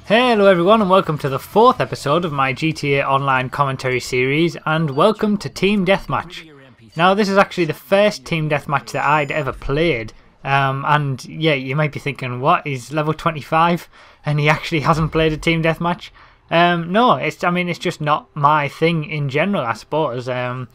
Hello everyone and welcome to the 4th episode of my GTA Online commentary series, and welcome to Team Deathmatch. Now this is actually the first Team Deathmatch that I'd ever played, and yeah, you might be thinking, what, he's level 25 and he actually hasn't played a Team Deathmatch? No, it's just not my thing in general, I suppose. You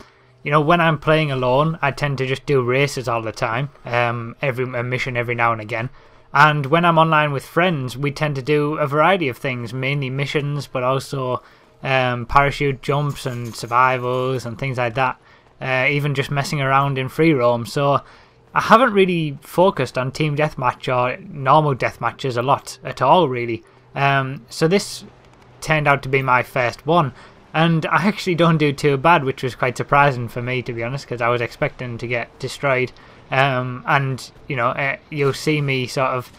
know, when I'm playing alone, I tend to just do races all the time, a mission every now and again. And when I'm online with friends, we tend to do a variety of things, mainly missions, but also parachute jumps and survivals and things like that. Even just messing around in free roam. So I haven't really focused on team deathmatch or normal deathmatches a lot at all, really. So this turned out to be my first one. And I actually don't do too bad, which was quite surprising for me, to be honest, because I was expecting to get destroyed. And you know, you'll see me sort of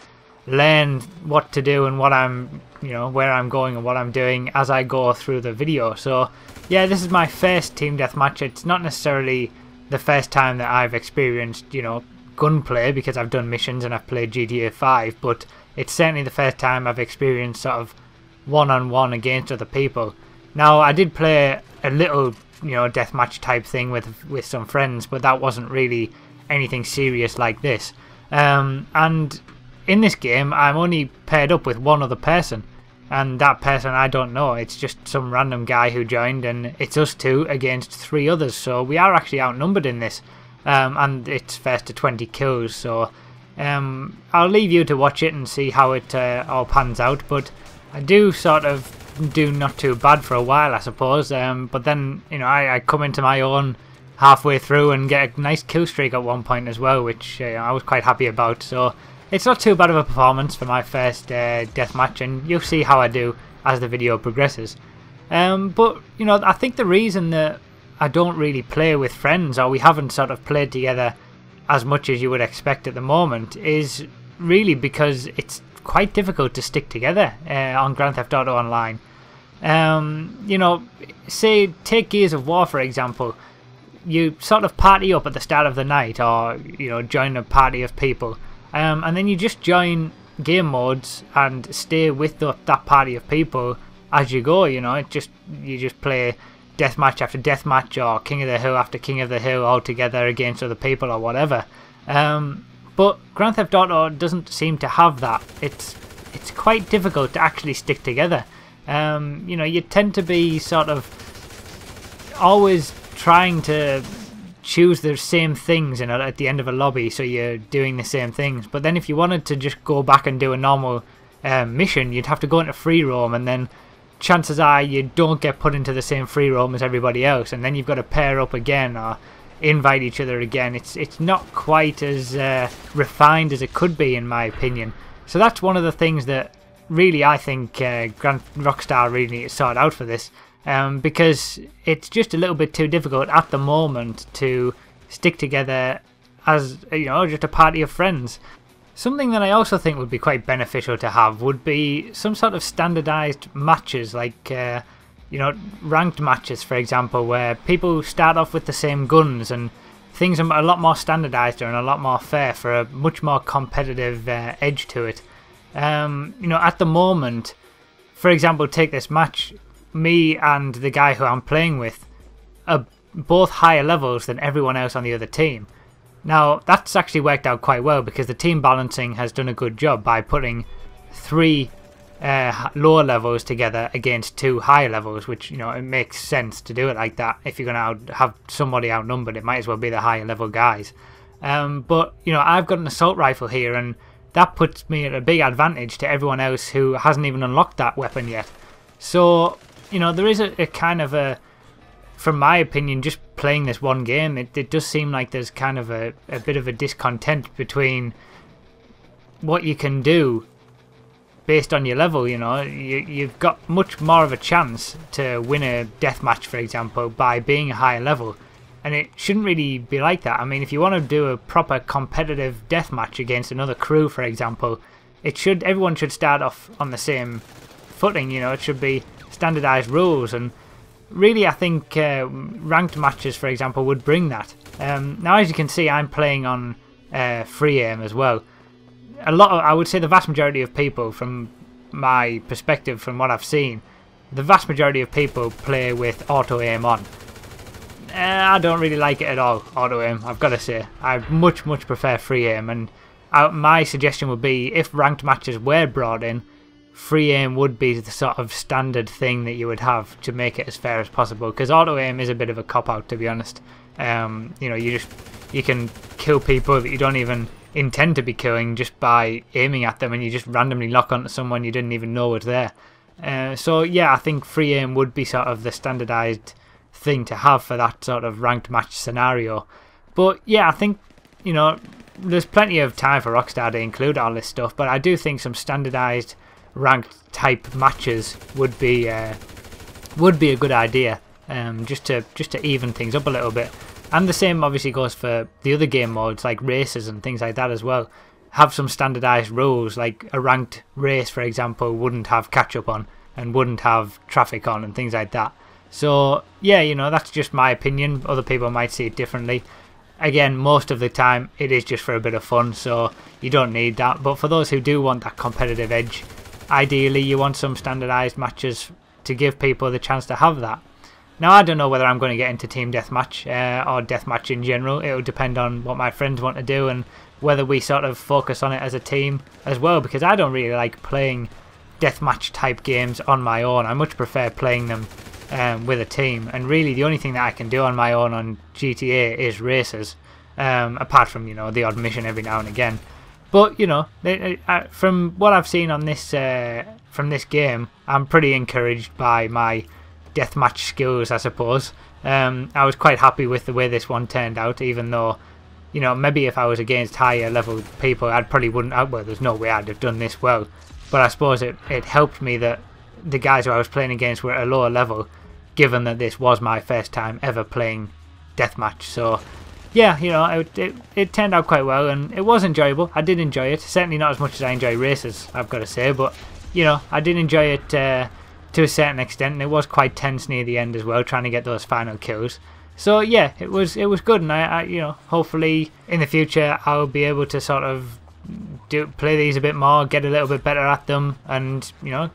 learn what to do and what I'm, you know, where I'm going and what I'm doing as I go through the video. So yeah, this is my first team deathmatch. It's not necessarily the first time that I've experienced, you know, gunplay, because I've done missions and I've played GTA 5, but it's certainly the first time I've experienced sort of one-on-one against other people. Now I did play a little, you know, deathmatch type thing with some friends, but that wasn't really anything serious like this. And in this game I'm only paired up with one other person, and that person I don't know. It's just some random guy who joined, and it's us two against 3 others, so we are actually outnumbered in this. And it's first to 20 kills, so I'll leave you to watch it and see how it all pans out. But I do sort of do not too bad for a while, I suppose, but then, you know, I come into my own halfway through and get a nice kill streak at one point as well, which I was quite happy about. So it's not too bad of a performance for my first deathmatch, and you'll see how I do as the video progresses. But you know, I think the reason that I don't really play with friends, or we haven't sort of played together as much as you would expect at the moment, is really because it's quite difficult to stick together on Grand Theft Auto Online. You know, say take Gears of War for example. You sort of party up at the start of the night, or you know, join a party of people, and then you just join game modes and stay with that party of people as you go. You know, you just play deathmatch after deathmatch, or King of the Hill after King of the Hill, all together against other people or whatever. But Grand Theft Auto doesn't seem to have that. It's quite difficult to actually stick together. You know, you tend to be sort of always trying to choose the same things at the end of a lobby, so you're doing the same things. But then if you wanted to just go back and do a normal mission, you'd have to go into free roam, and then chances are you don't get put into the same free roam as everybody else, and then you've got to pair up again or invite each other again. It's not quite as refined as it could be, in my opinion. So that's one of the things that really I think Rockstar really need to sort out for this. Because it's just a little bit too difficult at the moment to stick together as, you know, just a party of friends. Something that I also think would be quite beneficial to have would be some sort of standardized matches, like you know, ranked matches for example, where people start off with the same guns, and things are a lot more standardized and a lot more fair for a much more competitive edge to it. You know, at the moment, for example, take this match. Me and the guy who I'm playing with are both higher levels than everyone else on the other team. Now that's actually worked out quite well, because the team balancing has done a good job by putting 3 lower levels together against 2 higher levels, which, you know, it makes sense to do it like that. If you're going to have somebody outnumbered, it might as well be the higher level guys. But you know, I've got an assault rifle here, and that puts me at a big advantage to everyone else who hasn't even unlocked that weapon yet. So you know, there is a kind of a, from my opinion, just playing this one game, it does seem like there's kind of a bit of a discontent between what you can do based on your level. You know, you've got much more of a chance to win a deathmatch, for example, by being a higher level, and it shouldn't really be like that. I mean, if you want to do a proper competitive deathmatch against another crew, for example, everyone should start off on the same footing. You know, it should be standardized rules, and really I think ranked matches, for example, would bring that. Now as you can see, I'm playing on free aim as well. I would say the vast majority of people, from my perspective from what I've seen, the vast majority of people play with auto aim on. I don't really like it at all, auto aim, I've got to say. I much prefer free aim, and my suggestion would be, if ranked matches were brought in, free aim would be the sort of standard thing that you would have to make it as fair as possible, because auto aim is a bit of a cop out, to be honest. You know, you can kill people that you don't even intend to be killing just by aiming at them, and you just randomly lock onto someone you didn't even know was there. So yeah, I think free aim would be sort of the standardized thing to have for that sort of ranked match scenario. But yeah, I think, you know, there's plenty of time for Rockstar to include all this stuff, but I do think some standardized ranked type matches would be a good idea, just to even things up a little bit. And the same obviously goes for the other game modes like races and things like that as well. Have some standardized rules, like a ranked race, for example, wouldn't have catch up on and wouldn't have traffic on and things like that. So yeah, you know, that's just my opinion. Other people might see it differently. Again, most of the time it is just for a bit of fun, so you don't need that. But for those who do want that competitive edge, ideally you want some standardized matches to give people the chance to have that. Now, I don't know whether I'm going to get into team deathmatch or deathmatch in general. It will depend on what my friends want to do and whether we sort of focus on it as a team as well, because I don't really like playing deathmatch type games on my own. I much prefer playing them with a team, and really the only thing that I can do on my own on GTA is races, apart from, you know, the odd mission every now and again. But, you know, from what I've seen on this from this game, I'm pretty encouraged by my deathmatch skills, I suppose. I was quite happy with the way this one turned out, even though, you know, maybe if I was against higher level people, I probably wouldn't have, well, there's no way I'd have done this well. But I suppose it helped me that the guys who I was playing against were at a lower level, given that this was my first time ever playing deathmatch. So yeah, you know, it turned out quite well, and it was enjoyable. I did enjoy it. Certainly not as much as I enjoy races, I've got to say, but, you know, I did enjoy it to a certain extent, and it was quite tense near the end as well, trying to get those final kills. So yeah, it was good, and I you know, hopefully in the future I'll be able to sort of play these a bit more, get a little bit better at them, and, you know,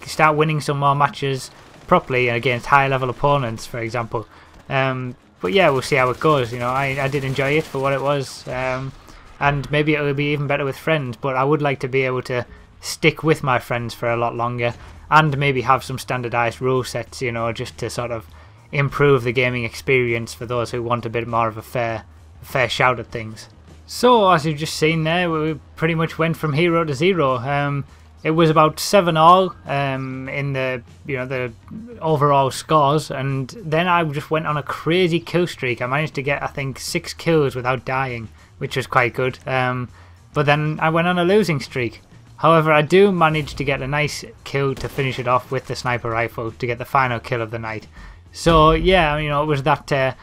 start winning some more matches properly against higher level opponents, for example. But yeah, we'll see how it goes. You know, I did enjoy it for what it was, and maybe it will be even better with friends, but I would like to be able to stick with my friends for a lot longer, and maybe have some standardized rule sets, you know, just to sort of improve the gaming experience for those who want a bit more of a fair shout at things. So, as you've just seen there, we pretty much went from hero to zero. It was about 7-all in the, you know, the overall scores, and then I just went on a crazy kill streak. I managed to get, I think, 6 kills without dying, which was quite good. But then I went on a losing streak. However, I do manage to get a nice kill to finish it off with the sniper rifle to get the final kill of the night. So yeah, you know, it was that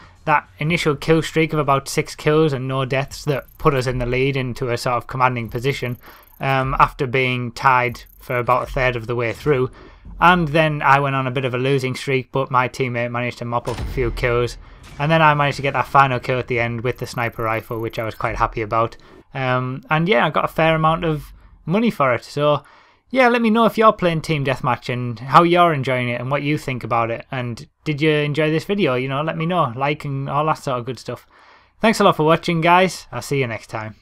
initial kill streak of about 6 kills and no deaths that put us in the lead into a sort of commanding position, after being tied for about a third of the way through. And then I went on a bit of a losing streak, but my teammate managed to mop up a few kills, and then I managed to get that final kill at the end with the sniper rifle, which I was quite happy about. And yeah, I got a fair amount of money for it. So yeah, let me know if you're playing Team Deathmatch and how you're enjoying it and what you think about it. And did you enjoy this video? You know, let me know, like and all that sort of good stuff. Thanks a lot for watching, guys. I'll see you next time.